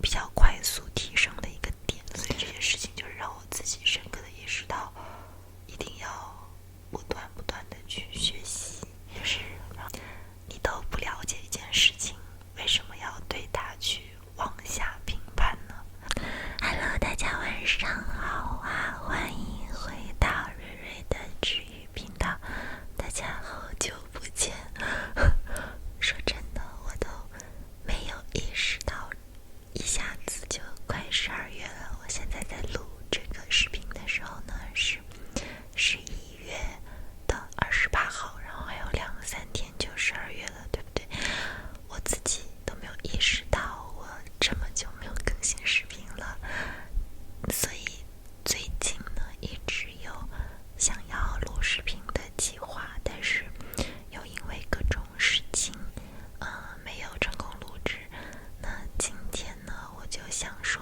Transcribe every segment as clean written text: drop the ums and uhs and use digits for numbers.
比较快速提升的一个点，所以这件事情就是让我自己深刻的意识到，一定要不断的去学习，就是你都不了解一件事情，为什么要对它去往下评判呢？ Hello， 大家晚上好啊，欢迎回到瑞瑞的治愈频道，大家好久不见。说真的，我都没有意识到，一下子就快12月了。我现在在录这个视频的时候呢，是11月的28号，然后还有2-3天就12月了，对不对？我自己都没有意识到我这么久没有更新视频了，所以最近呢一直有想要录视频的计划，但是又因为各种事情没有成功录制。那今天呢我就想说，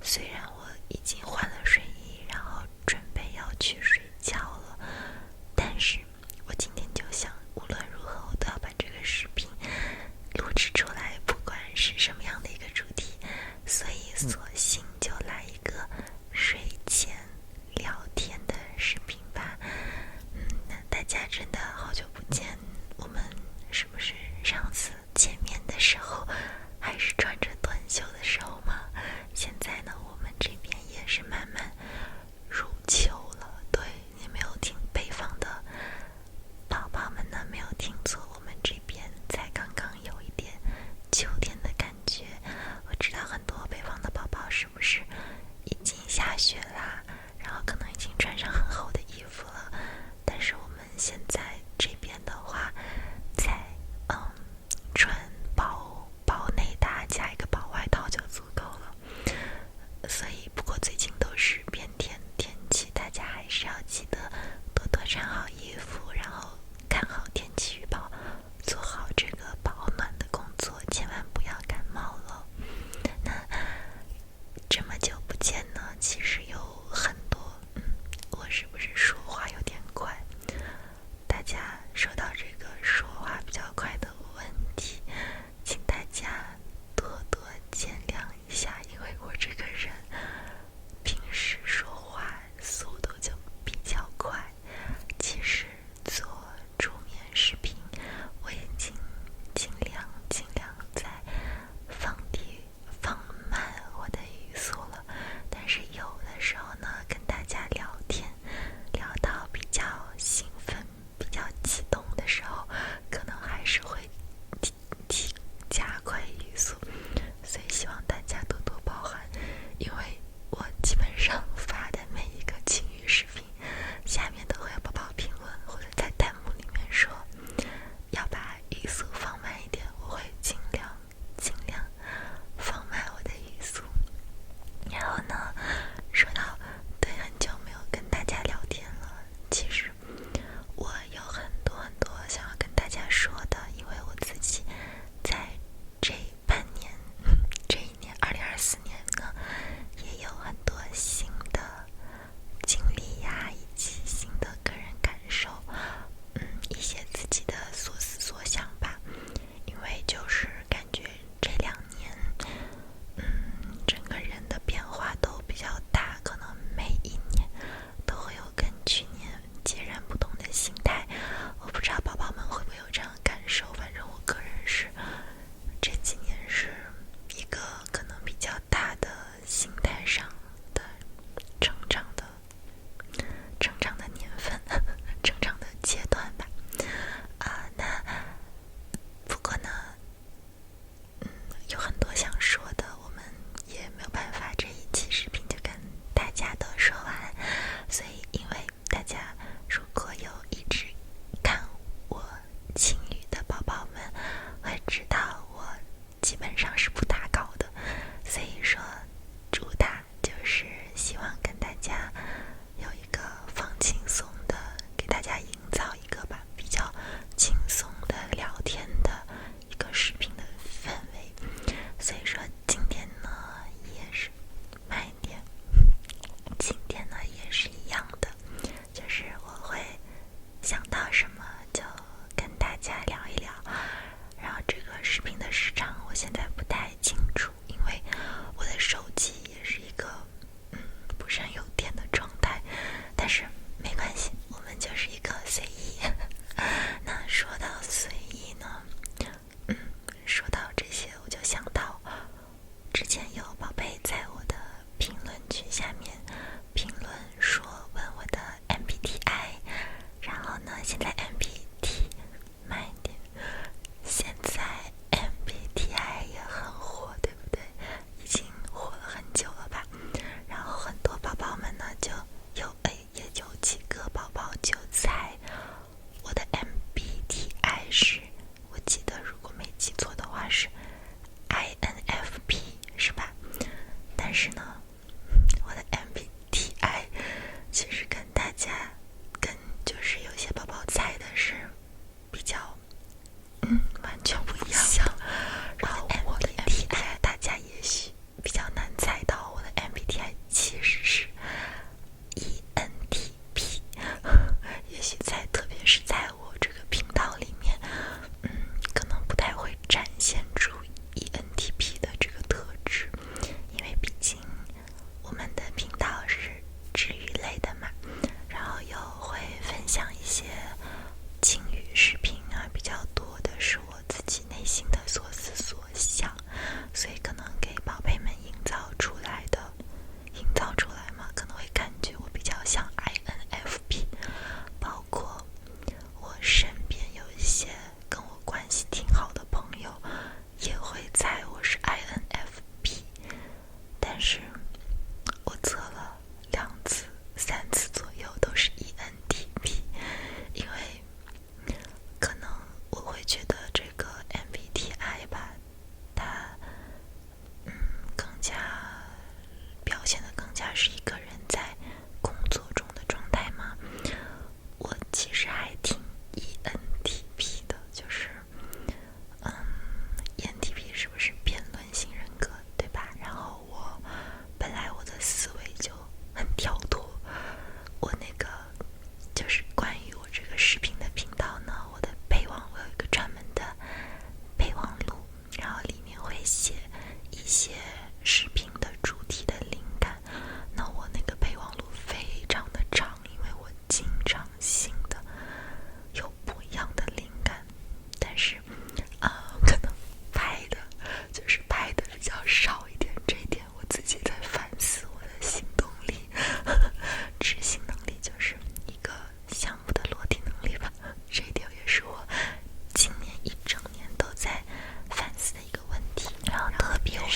虽然我已经换了睡衣，然后准备要去睡觉了，但是我今天就想无论如何我都要把这个视频录制出来，不管是什么样的一个主题，所以索性就来一个睡前聊天的视频吧。大家真的好久不见，我们是不是上次见面的时候还是穿着短袖的时候吗？现在呢我们这边也是慢慢入秋了。对，你没有听北方的宝宝们呢，没有听错，我们这边才刚刚有一点秋天的感觉。我知道很多北方的宝宝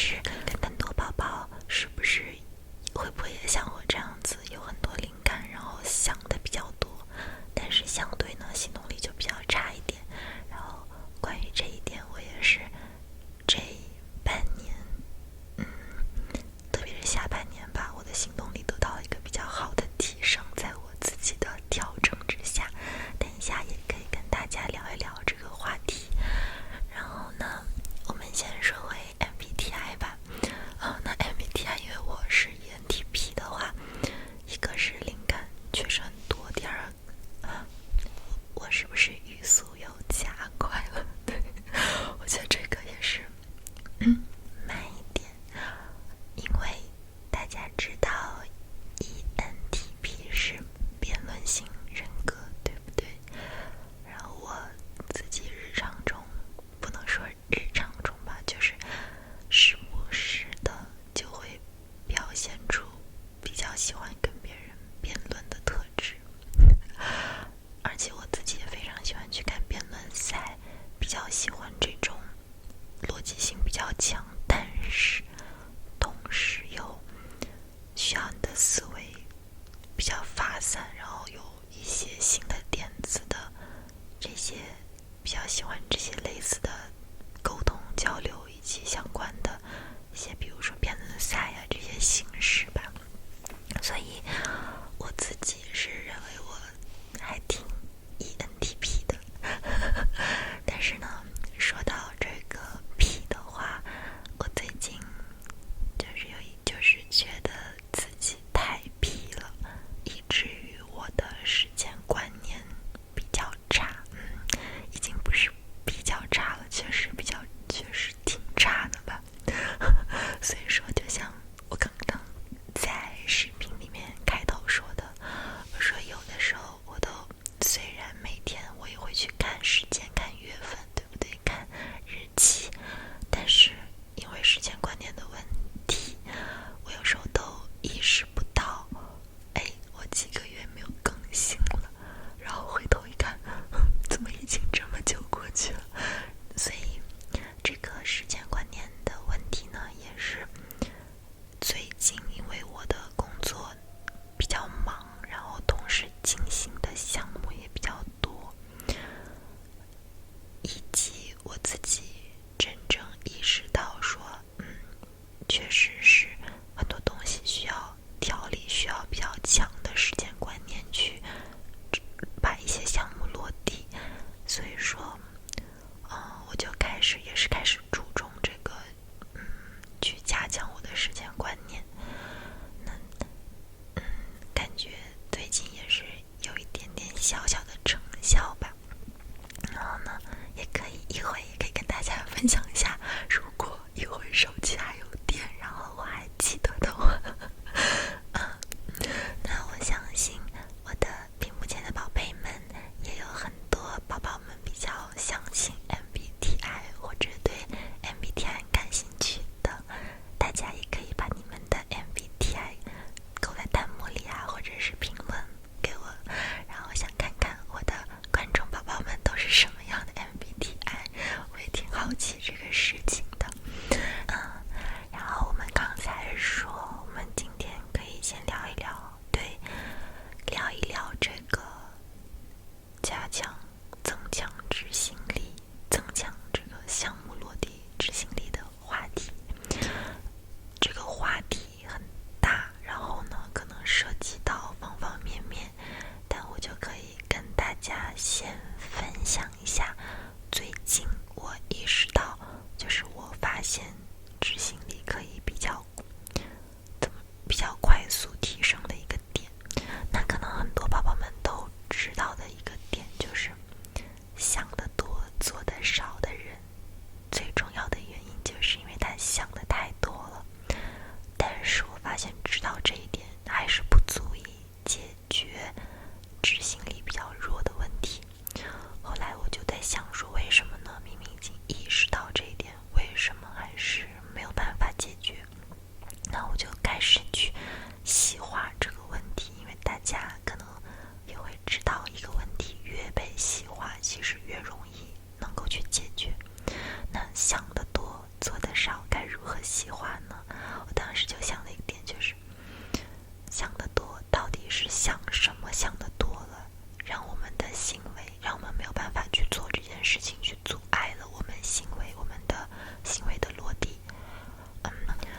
是很多宝宝是不是会不会也像我这样子，有很多灵感，然后想的比较多，但是相对呢行动力就比较差一点。然后关于这一点，我也是这半年，特别是下半年吧，我的行动力得到了一个比较好的提升，在我自己的调整之下，等一下也可以跟大家聊一聊这个话题。然后呢，我们先说回 MBTI 吧。那 MBTI 因为我是 ENTP 的话，一个是灵感确实很多，第二，我是不是语速又加快了？对，我觉得这个也是，慢一点，因为大家知道 ENTP 是辩论型人格，对不对？然后我自己日常中，不能说日常中吧，就是时不时的就会表现出比较喜欢跟别人辩论的特质，而且我自己也非常喜欢去看辩论赛，比较喜欢这种逻辑性比较强，但是同时又需要你的思维比较发散，然后有一些新的点子的这些，比较喜欢这些类似的沟通交流以及相关的一些，比如说辩论赛啊这些形式吧。所以我自己是认为我还挺 ENTP 的。但是呢，说到这个 P 的话，我最近就是觉得自己太 P 了，以至于我的时间观念比较差。已经不是比较差了，确实挺差的吧。所以说，就像我刚刚在视频里面开头说的，我说有的时候我都虽然每天我也会去看时间、看月份，对不对？看日期，但是因为时间观念的问题，我有时候都意识不到，我几个月没有更新了，然后回头一看，怎么已经这么久过去了？所以这个时间观念的问题呢，也是最近因为我的工作比较忙，然后同时进行的项目也比较多，以及我自己真正意识到说，确实是很多东西需要条理，需要比较强的时间观念去把一些项目落地。所以说，我就开始注重这个，去加强我的时间观念。感觉最近也是有一点点小小的成效吧。然后呢，一会也可以跟大家分享一下，如果一会手机还有电，然后我还记得的话，那我相信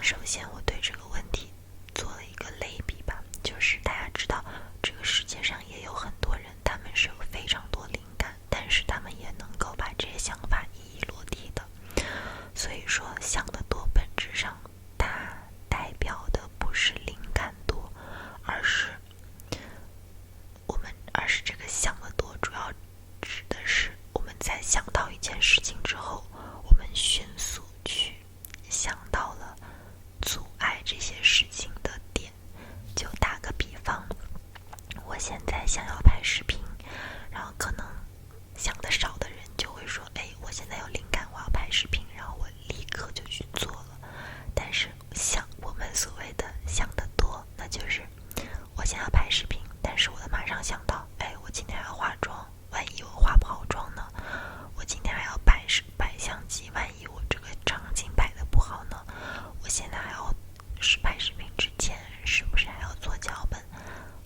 首先我对这个问题做了一个类比吧，就是大家知道这个世界上也有很多人，他们是有非常多灵感，但是他们也能够把这些想法一一落地的。所以说想得多本质上它代表的不是灵感多，而是这个想得多主要指的是我们在想到一件事情之后，我们迅速去想到了阻碍这些事情的点。就打个比方，我现在想要拍视频，然后可能想得少的人就会说，我现在有灵感，我要拍视频，然后我立刻就去做了。但是我们所谓的想得多，那就是我想要拍视频，但是我马上想到，我今天还要化妆，万一我化不好妆呢？我今天还要摆相机，万一我这个场景摆得不好呢？我现在还要拍视频之前是不是还要做脚本？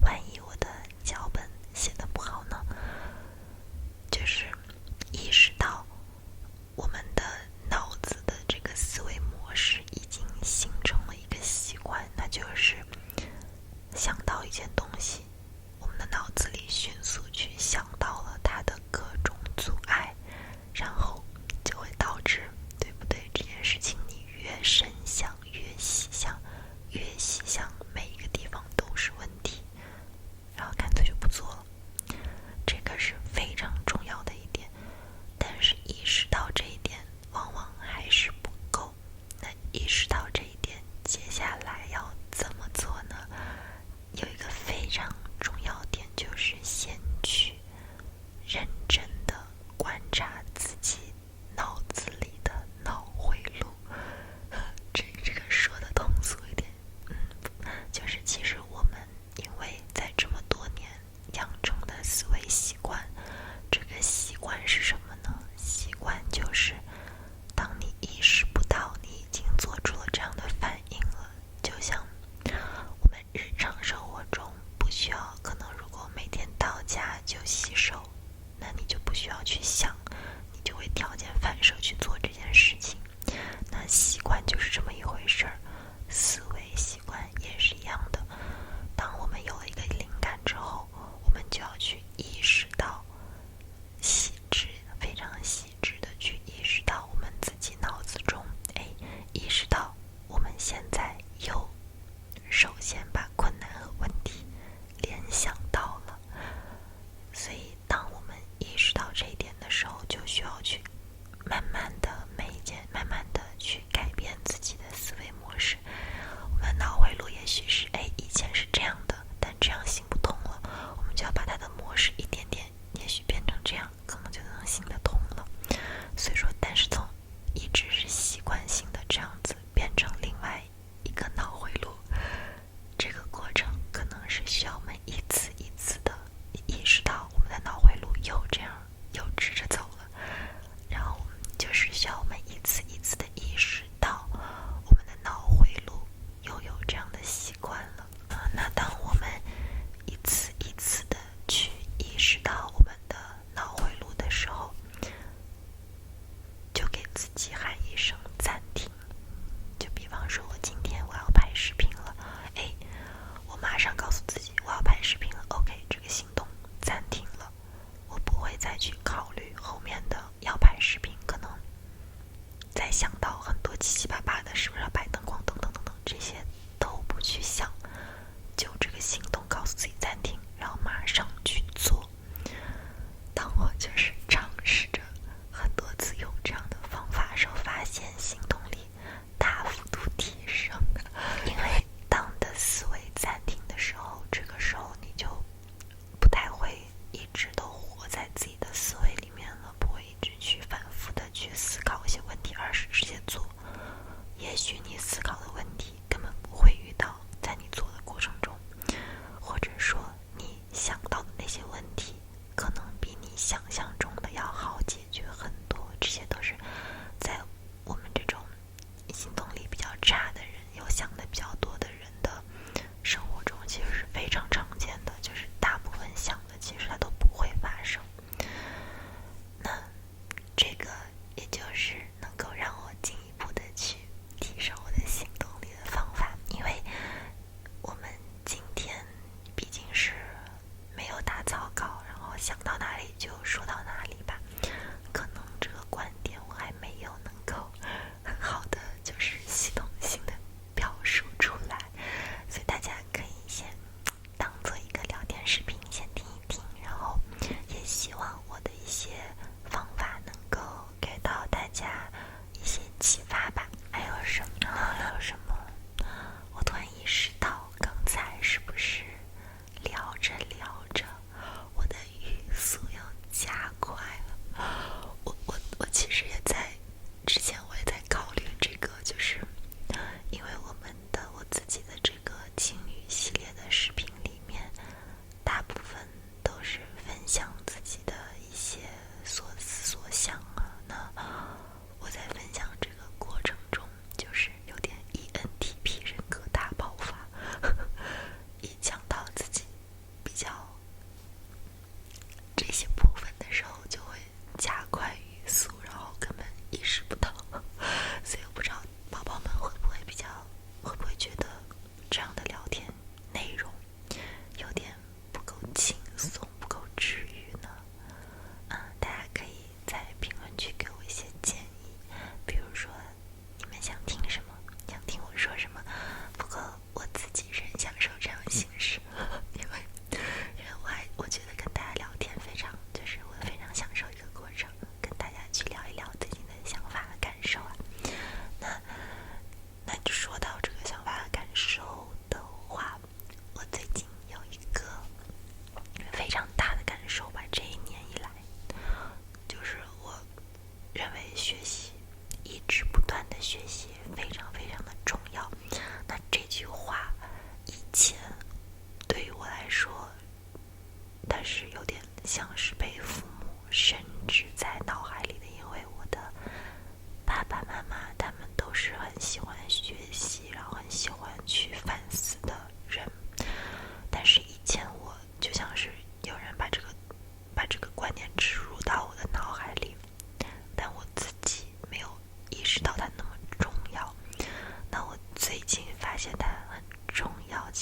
万一我的脚本写得不好呢？就是意识到我们的脑子的这个思维模式已经形成了一个习惯，那就是想到一件东西，我们的脑子里迅速去想到了它的各种阻碍，然后就会导致，对不对？这件事情你越深想，越细想，每一个地方都是问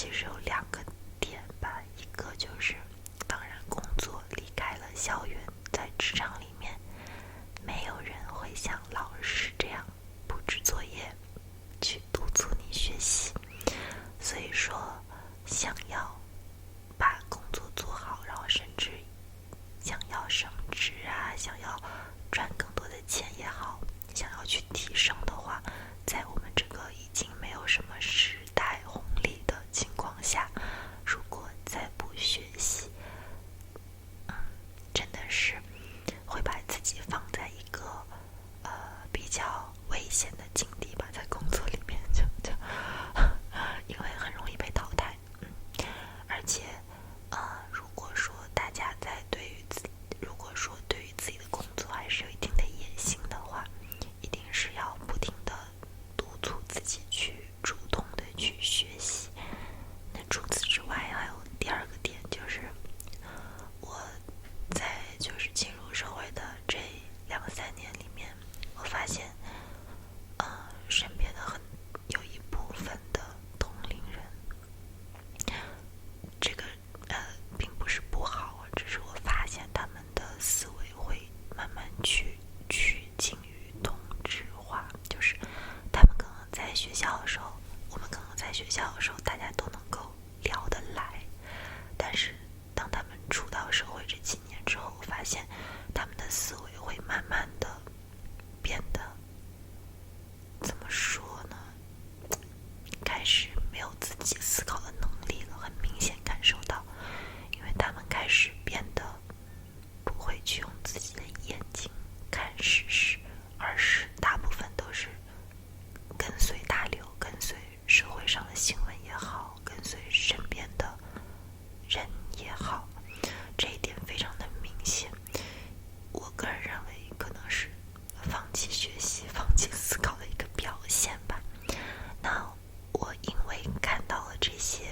其实有2个点吧，一个就是当然工作离开了校园，在职场里面没有人会像老师这样布置作业去督促你学习，所以说想要把工作做好，然后甚至想要升职啊，想要赚更多的钱也好，想要去提升的话，在我们这个已经没有什么时代红利的情况下，如果再不学习，真的是会把自己放在一个比较危险的境地吧，在工作里面就因为很容易被淘汰。而且如果说大家如果说对于自己的工作还是有一定的野心的话，一定是要不停的督促自己去主动的去学习。那除此之外，还有第2个点，就是我在就是进入社会的这2-3年里面，我发现身边的有一部分的同龄人，这个并不是不好，只是我发现他们的思维会慢慢趋近于同质化，就是他们可能在学校的时候，我们可能在学校的时候大家都能够聊得来，但是当他们出到社会这几年之后，我发现他们的思维会慢慢的变得，怎么说呢，开始没有自己思考的能力了，很明显感受到，因为他们开始变得不会去用自己的眼睛看事实，而是大部分都是跟随大流，跟随社会上的新闻也好，跟随身边的人也好，这一点非常的明显。我个人认为可能是放弃学习、放弃思考的一个表现吧。那我因为看到了这些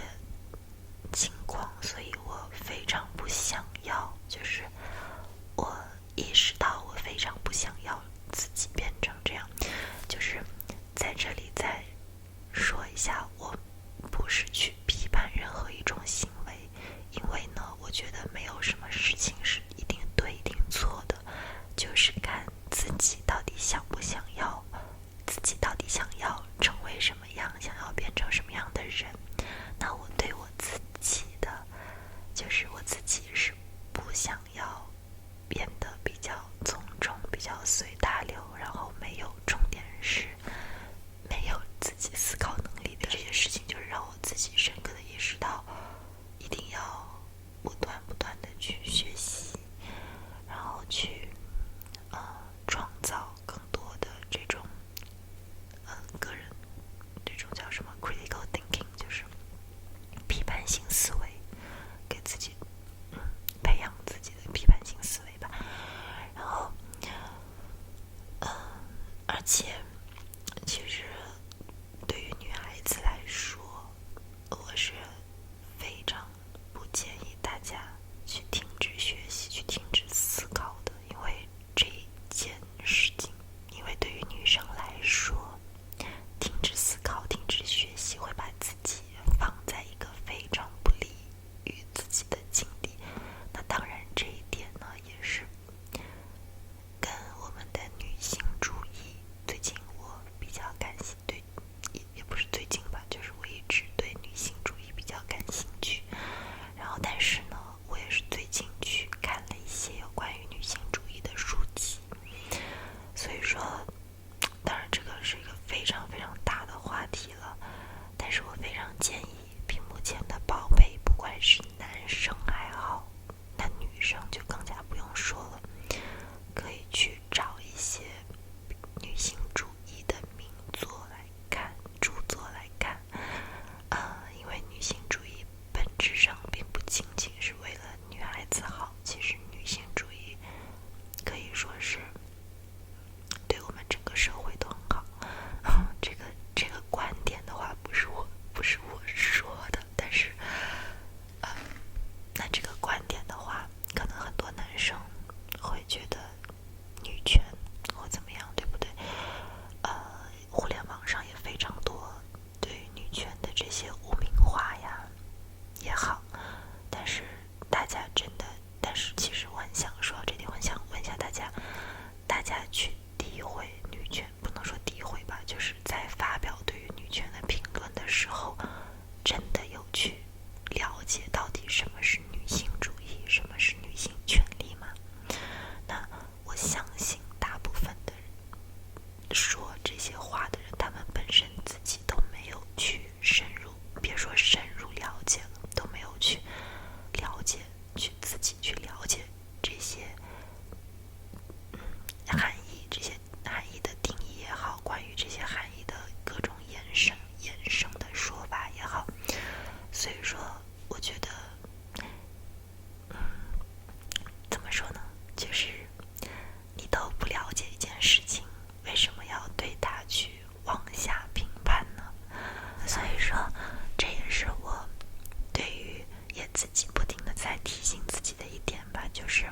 自己不停的在提醒自己的一点吧，就是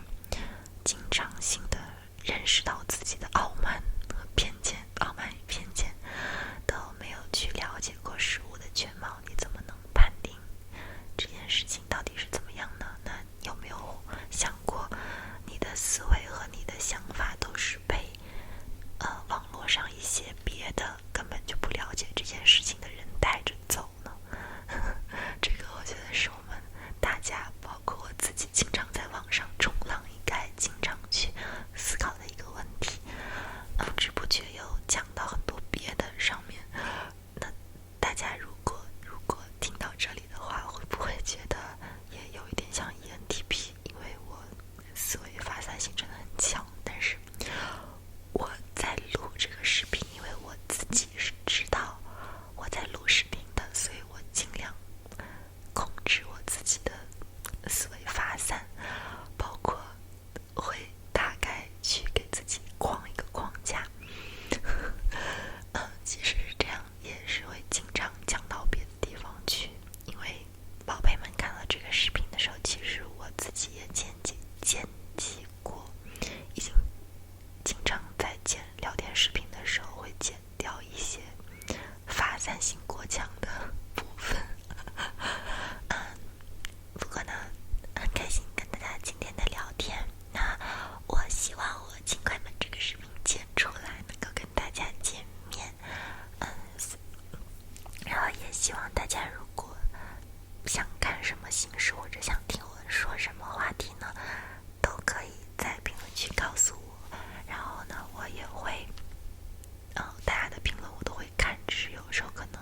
经常性的认识到自己的傲慢和偏见，傲慢与偏见都没有去了解过事物的全貌，你怎么能判定这件事情到底是怎么样呢？那有没有想过，你的思维和你的想法都是被网络上一些别的根本就不了解这件事情的人带着走呢？这个我觉得是我们大家，包括我自己，经常在网上冲浪应该经常去思考的一个问题。不知不觉又讲到很多别的上面，那大家如果听到这里的话，会不会觉得也有一点像 ENTP？ 因为我思维发散性真的很强，但是我在录这个视频，因为我自己是知道我在录视频的，所以我尽量控制我自己的思维发散，包括会大概去给自己框一个框架。其实这样也是会经常讲到别的地方去，因为宝贝们看了这个视频的时候，其实我自己也剪辑过，已经经常在剪聊天视频的时候会剪掉一些发散性过强的部分。不过呢，很开心跟大家今天的聊天。那我希望我尽快把这个视频剪出来，能够跟大家见面。然后也希望大家如果想看什么形式，或者想听我说什么话题呢，都可以在评论区告诉我。然后呢，我也会大家的评论我都会看，只是有时候可能